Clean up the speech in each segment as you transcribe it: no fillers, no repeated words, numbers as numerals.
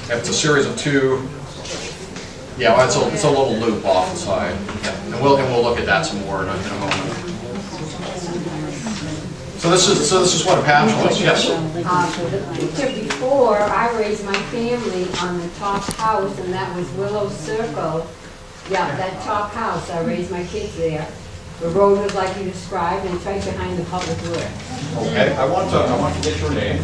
If it's a series of 2, yeah, well, it's a little loop off the side. Yeah. And we'll look at that some more in a moment. So this is what a patch was. Yes. The picture before, I raised my family on the top house, and that was Willow Circle. Yeah, that top house. I raised my kids there. The road was like you described, and it's right behind the public works. Okay, I want to get your name.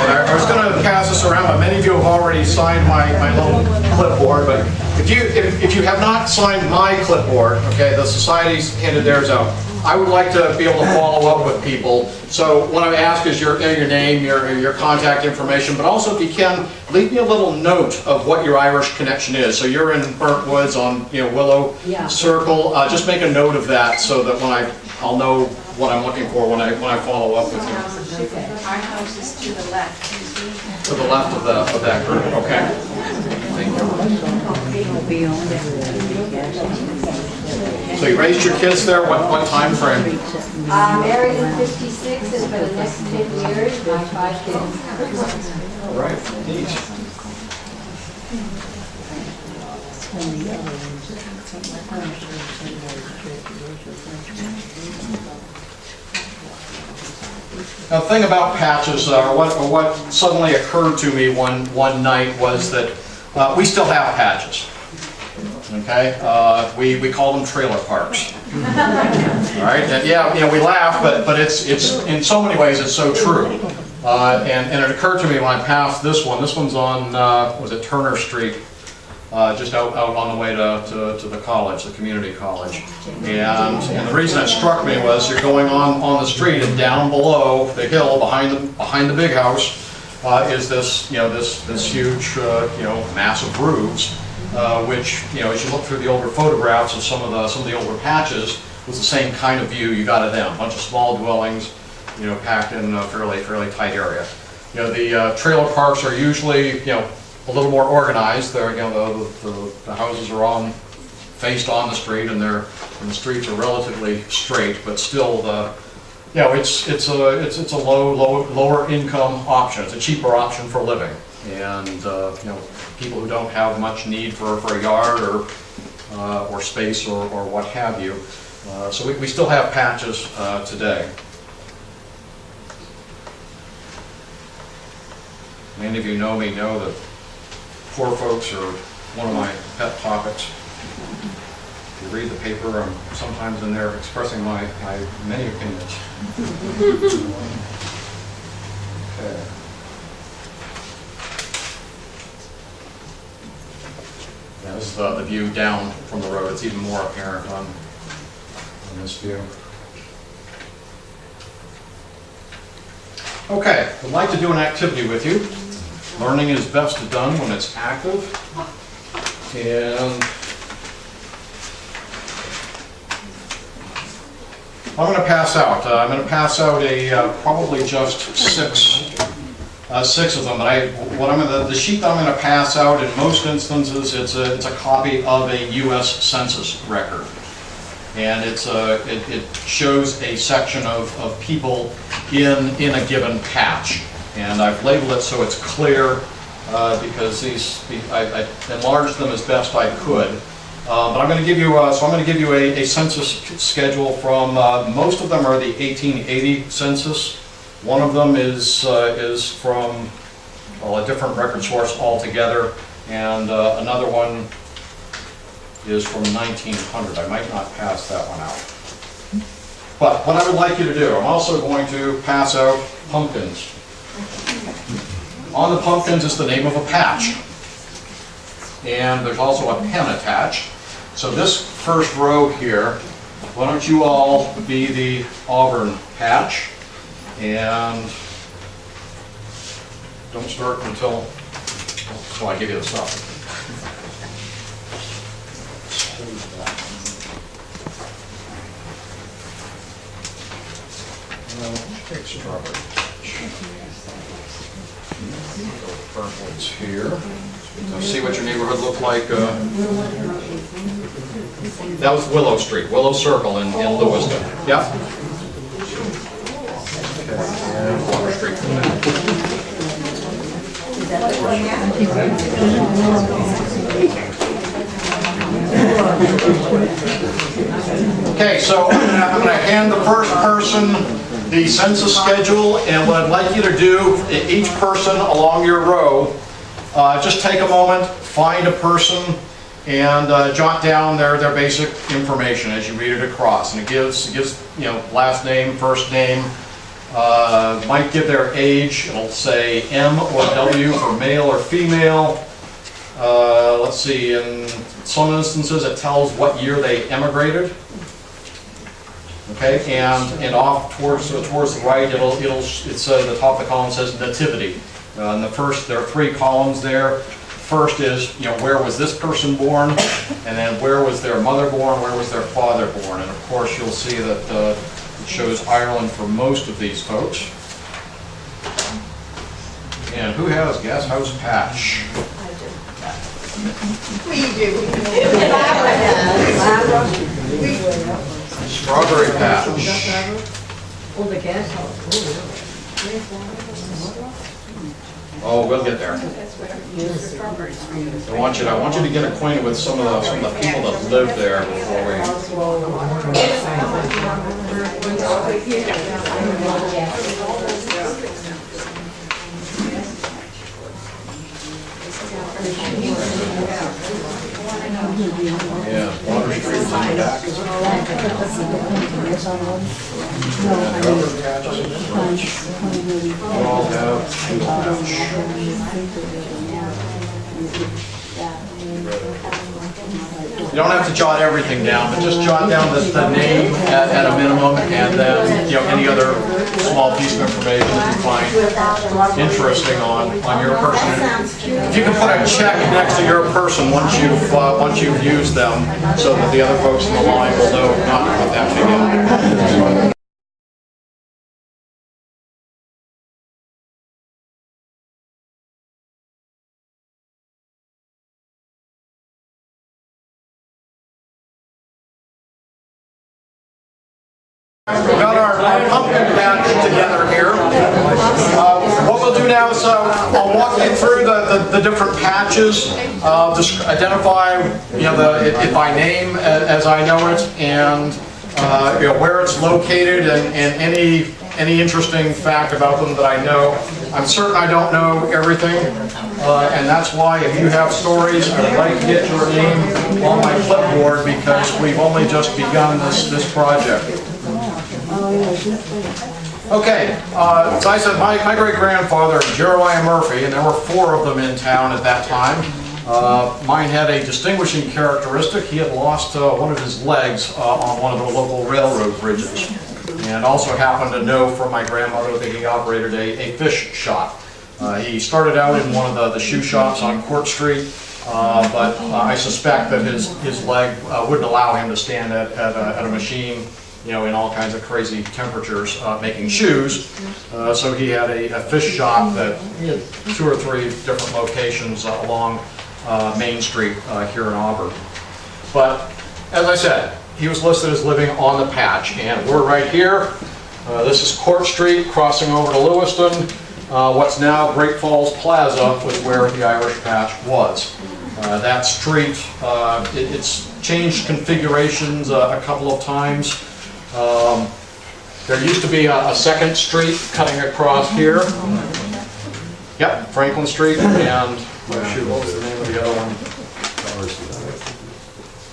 I was going to pass this around, but many of you have already signed my little clipboard. But if you have not signed my clipboard, okay, the society's handed theirs out. I would like to be able to follow up with people. So what I ask is your name, your contact information, but also if you can, leave me a little note of what your Irish connection is. So you're in Burnt Woods on Willow Circle. Just make a note of that so that when I'll know what I'm looking for when I follow up with you. Our house is to the left. To the left of that group. Okay. Thank you. So you raised your kids there. What time frame? Married in '56, and for the next 10 years, my 5 kids. All right. Neat. Now, the thing about patches, or what suddenly occurred to me one night was that we still have patches. Okay, we call them trailer parks. All right, and yeah, we laugh, but it's in so many ways it's so true. And it occurred to me when I passed this one. This one's on was it Turner Street, just out on the way to the college, the community college. And the reason it struck me was you're going on the street, and down below the hill behind the big house is this this huge massive roofs. Which, as you look through the older photographs of some of the older patches, was the same kind of view you got of them. A bunch of small dwellings, packed in a fairly tight area. The trailer parks are usually, a little more organized. They're, the houses are faced on the street, and the streets are relatively straight, but still it's a lower income option. It's a cheaper option for living. And people who don't have much need for a yard or space or what have you. So we still have patches today. Many of you know me know that poor folks are one of my pet topics. If you read the paper, I'm sometimes in there expressing my many opinions. Okay. Yeah, this is the view down from the road. It's even more apparent on this view. Okay, I'd like to do an activity with you. Learning is best done when it's active. And I'm going to pass out. I'm going to pass out probably just six of them. But the sheet that I'm going to pass out, in most instances, it's a copy of a U.S. Census record, and it shows a section of people in a given patch. And I've labeled it so it's clear because I enlarged them as best I could. But I'm going to give you a census schedule from most of them are the 1880 census. One of them is from a different record source altogether, and another one is from 1900. I might not pass that one out. But what I would like you to do, I'm also going to pass out pumpkins. On the pumpkins is the name of a patch, and there's also a pen attached. So this first row here, why don't you all be the Auburn patch, and don't start until I give you the stuff. Take strawberry. Burnt Woods here. So see what your neighborhood looked like. That was Willow Street, Willow Circle in Lewiston. Yep. Okay, and Water Street from there. Okay, so I'm going to hand the first person the census schedule, and what I'd like you to do, each person along your row, just take a moment, find a person, and jot down their basic information as you read it across. And it gives you know, last name, first name, might give their age. It'll say M or W for male or female. Let's see, in some instances it tells what year they emigrated. Okay, and off towards the right, it says the top of the column says nativity. And there are 3 columns there. First is, you know, where was this person born, and then where was their mother born, where was their father born, and of course you'll see that it shows Ireland for most of these folks. And who has Gas House Patch? We do. Strawberry Patch. Oh, the gas house. Oh, we'll get there. I want you to get acquainted with some of the people that live there before we. Yeah, Water Street's in the back. We all have You don't have to jot everything down, but just jot down the name at a minimum, and then, you know, any other small piece of information that you find interesting on your person. If you can put a check next to your person once you've used them, so that the other folks in the line will know not to put that together. We've got our pumpkin patch together here. What we'll do now is I'll walk you through the different patches, just identify, you know, it by name as I know it, and you know, where it's located, and any interesting fact about them that I know. I'm certain I don't know everything, and that's why if you have stories, I would like to get your name on my clipboard, because we've only just begun this project. Okay, so I said my great-grandfather, Jeremiah Murphy, and there were 4 of them in town at that time. Mine had a distinguishing characteristic. He had lost one of his legs on one of the local railroad bridges, and also happened to know from my grandmother that he operated a fish shop. He started out in one of the shoe shops on Court Street, but I suspect that his leg wouldn't allow him to stand at a machine, you know, in all kinds of crazy temperatures, making shoes. So he had a fish shop that he had 2 or 3 different locations along Main Street here in Auburn. But as I said, he was listed as living on the patch, and we're right here. This is Court Street, crossing over to Lewiston. What's now Great Falls Plaza was where the Irish Patch was. That street, it's changed configurations a couple of times. There used to be a second street cutting across here. Yep, Franklin Street, and oh shoot, what was the name of the other one?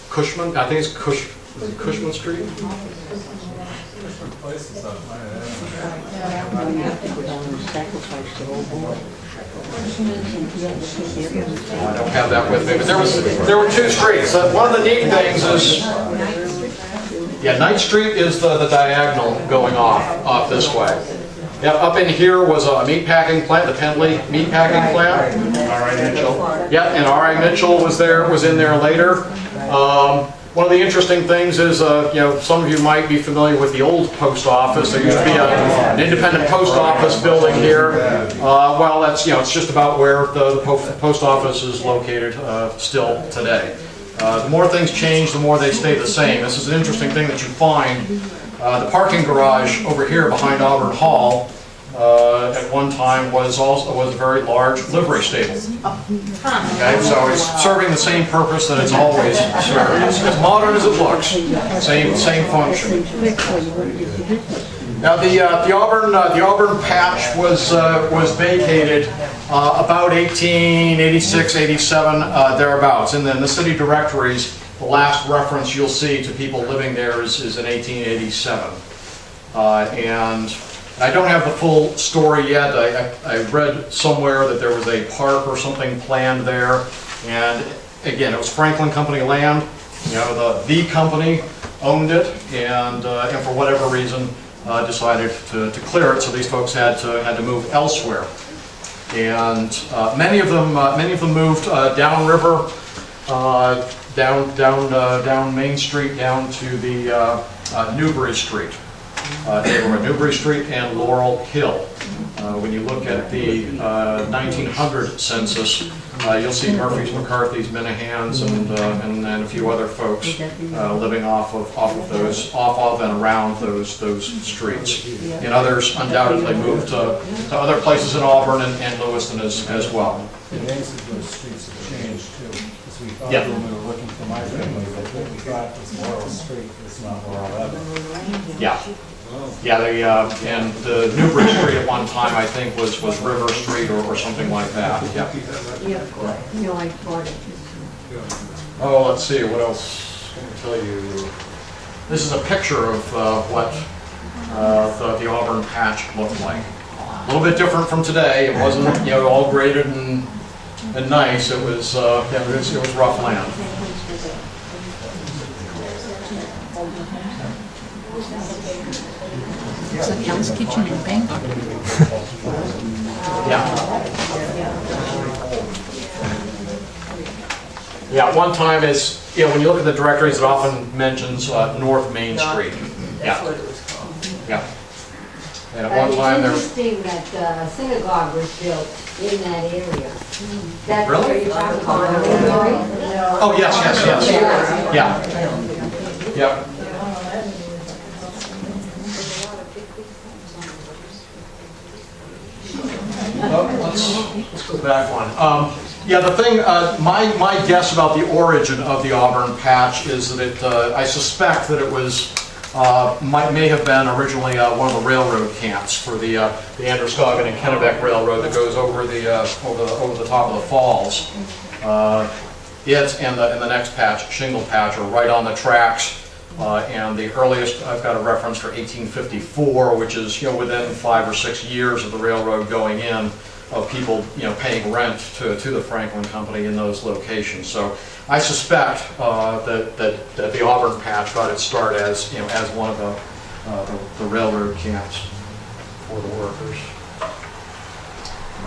Cushman? I think it's Cushman Street. I don't have that with me, but there were 2 streets. One of the neat things is, yeah, Knight Street is the diagonal going off this way. Yeah, up in here was a meatpacking plant, the Pendley meatpacking plant. R.I. Mitchell. Yeah, and R.I. Mitchell was in there later. One of the interesting things is, you know, some of you might be familiar with the old post office. There used to be an independent post office building here. Well, that's, you know, it's just about where the post office is located still today. The more things change, the more they stay the same. This is an interesting thing that you find. The parking garage over here behind Auburn Hall at one time was a very large livery stable. Okay, so it's serving the same purpose that it's always served. It's as modern as it looks. Same function. Now the Auburn patch was vacated about 1886, 87 thereabouts. And then the city directories, the last reference you'll see to people living there is in 1887. And I don't have the full story yet. I read somewhere that there was a park or something planned there, and again, it was Franklin Company land. You know, the company owned it, and for whatever reason decided to clear it. So these folks had to move elsewhere, and many of them moved downriver, down Main Street, down to the Newbury Street. Neighborhood, Newbury Street and Laurel Hill. When you look at the 1900 census, you'll see Murphy's, McCarthy's, Minahans, and a few other folks living off of and around those streets. And others undoubtedly moved to other places in Auburn and Lewiston as well. The names of those streets have changed too. Because we thought Yeah. when we were looking for my family that what we thought was Laurel Street is not Laurel Avenue. Yeah. Yeah, and the Newbury Street at one time, I think, was River Street or something like that. Yeah. Yeah, no, I bought it. Oh, let's see, what else can I tell you? This is a picture of what the Auburn patch looked like. A little bit different from today. It wasn't, you know, all graded and nice. It was, yeah, it was rough land. It's like Hell's Kitchen in Bangkok. Yeah. Yeah, one time is, you know, when you look at the directories, it often mentions North Main Street. Yeah. Yeah. And at one time there was... It's interesting that the synagogue was built in that area. That's Really? where you're talking about. Oh, yes. Yeah. Yeah. Oh, let's go back one. Yeah, the thing, my guess about the origin of the Auburn patch is that it, I suspect that it was, may have been originally one of the railroad camps for the Androscoggin and Kennebec Railroad that goes over the over the top of the falls. It and the next patch, Shingle Patch, are right on the tracks. And the earliest, I've got a reference for 1854, which is, you know, within 5 or 6 years of the railroad going in, of people, you know, paying rent to the Franklin Company in those locations. So I suspect that the Auburn patch got its start as, you know, as one of the railroad camps for the workers.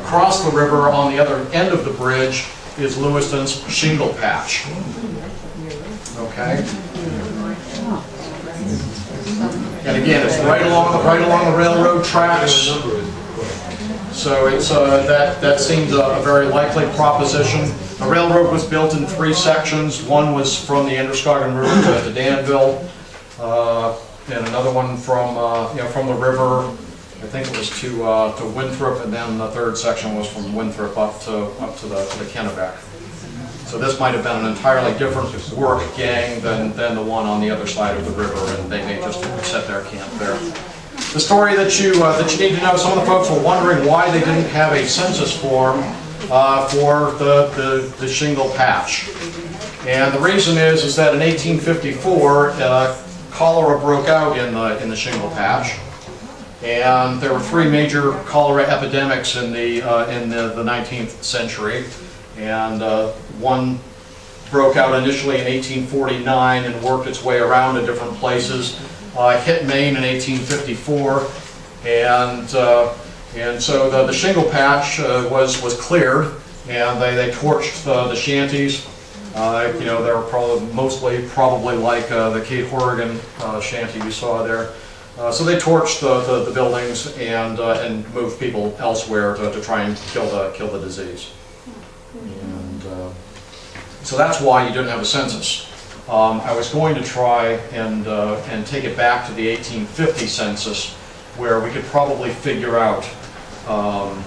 Across the river, on the other end of the bridge, is Lewiston's Shingle Patch. Okay. And again, it's right along the railroad tracks. So it's that seems a very likely proposition. The railroad was built in 3 sections. One was from the Androscoggin River to Danville, and another one from you know, from the river. I think it was to Winthrop, and then the 3rd section was from Winthrop up to the Kennebec. So this might have been an entirely different work gang than the one on the other side of the river, and they may just have set their camp there. The story that you need to know, some of the folks were wondering why they didn't have a census form for the Shingle Patch. And the reason is that in 1854, cholera broke out in the Shingle Patch. And there were 3 major cholera epidemics in the 19th century. And one broke out initially in 1849 and worked its way around to different places. Hit Maine in 1854, and so the Shingle Patch was cleared, and they torched the shanties. You know, they were mostly like the Kate Horrigan shanty you saw there. So they torched the buildings and moved people elsewhere to try and kill the disease. And so that's why you didn't have a census. I was going to try and take it back to the 1850 census, where we could probably figure out Um,